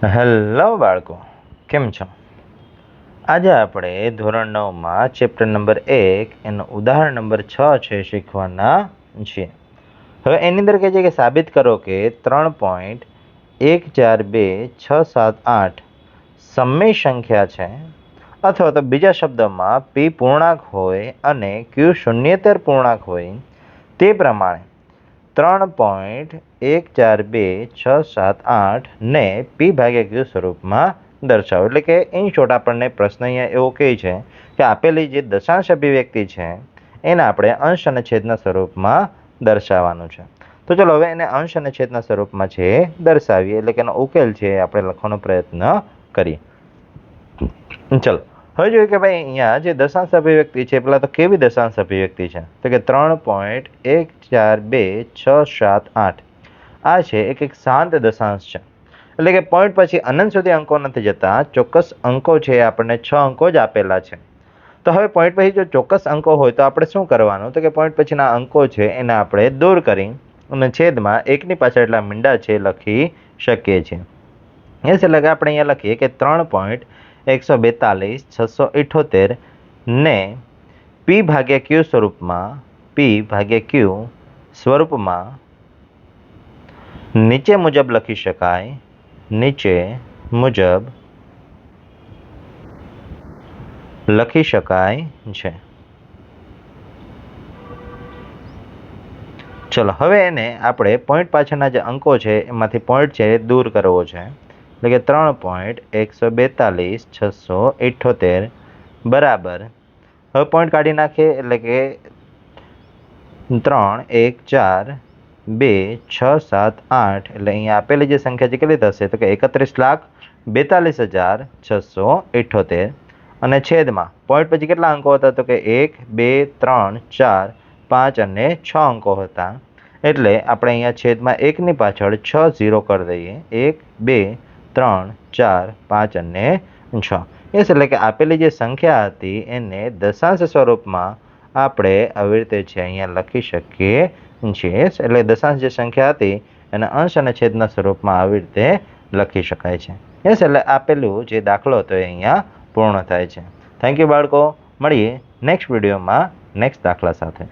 Hello બાળકો, કેમ છો? આજે આપણે ધોરણ 9માં ચેપ્ટર નંબર 1 એનો ઉદાહરણ નંબર 6 છે શીખવાના છીએ. હવે એની અંદર કહે છે કે સાબિત કરો કે 3.142678 સમય સંખ્યા છે, અથવા તો બીજા શબ્દોમાં p પૂર્ણાંક હોય અને q શૂન્યેતર પૂર્ણાંક હોય. તે પ્રમાણે 3.142678 ને p ભાગ્યા q સ્વરૂપમાં દર્શાવો. એટલે કે ઇન શોર્ટ આપણને પ્રશ્ન અહીંયા એવો કહે છે કે આપેલી જે દશાંશ અભિવ્યક્તિ છે એને આપણે અંશ અને છેદના સ્વરૂપમાં દર્શાવવાનું છે. તો ચલો હવે એને અંશ અને છેદના સ્વરૂપમાં છે દર્શાવીએ, એટલે કે એનો ઉકેલ છે આપણે લખવાનો પ્રયત્ન કરીએ. ચલો હવે જોઈએ કે ભાઈ અહીંયા જે દશાંશ અભિવ્યક્તિ છે, પેલા તો કેવી દશાંશ અભિવ્યક્તિ છે તો કે 3.142678 આ છે એક શાંત દશાંશ છે. એટલે કે પોઈન્ટ પછી અનંત સુધી અંકો નથી જતા, ચોક્કસ અંકો છે આપણને 6 અંકો જ આપેલા છે. તો હવે પોઈન્ટ પછી જો ચોક્કસ અંકો હોય તો આપણે શું કરવાનું તો કે પોઈન્ટ પછીના અંકો છે એને આપણે દૂર કરી અને છેદમાં એકની પાછળ એટલા મીંડા છે લખી શકીએ છીએ. એટલે કે આપણે અહીંયા લખીએ કે 3.142678 ને p ભાગ્યા q સ્વરૂપમાં નીચે મુજબ લખી શકાય. છે. ચલો હવે એને આપણે પોઈન્ટ પાછળના જે અંકો છે એમાંથી પોઈન્ટ છે દૂર કરવો છે. એટલે કે 3.142678 બરાબર, હવે પોઈન્ટ કાઢી નાખીએ. એટલે કે 3 1 4 2 6 7 8 એટલે અહીંયા આપેલી જે સંખ્યા છે કેટલી થશે તો કે 31,42,678 અને છેદમાં પોઈન્ટ પછી કેટલા અંકો હતા તો કે 1 2 3 4 5 અને 6 અંકો હતા. એટલે આપણે અહીંયા છેદમાં એકની પાછળ 6 0 કરી દઈએ. 1 2 3 4 5 અને 6. એટલે કે આપેલી જે સંખ્યા હતી એને દશાંશ સ્વરૂપમાં આપણે આવી રીતે છે અહીંયા લખી શકીએ છીએ. એટલે દશાંશ જે સંખ્યા હતી એને અંશ અને છેદના સ્વરૂપમાં આવી રીતે લખી શકાય છે. એટલે આપેલું જે દાખલો હતો એ અહીંયા પૂર્ણ થાય છે. થેન્ક યુ બાળકો, મળીએ નેક્સ્ટ વિડીયોમાં નેક્સ્ટ દાખલા સાથે.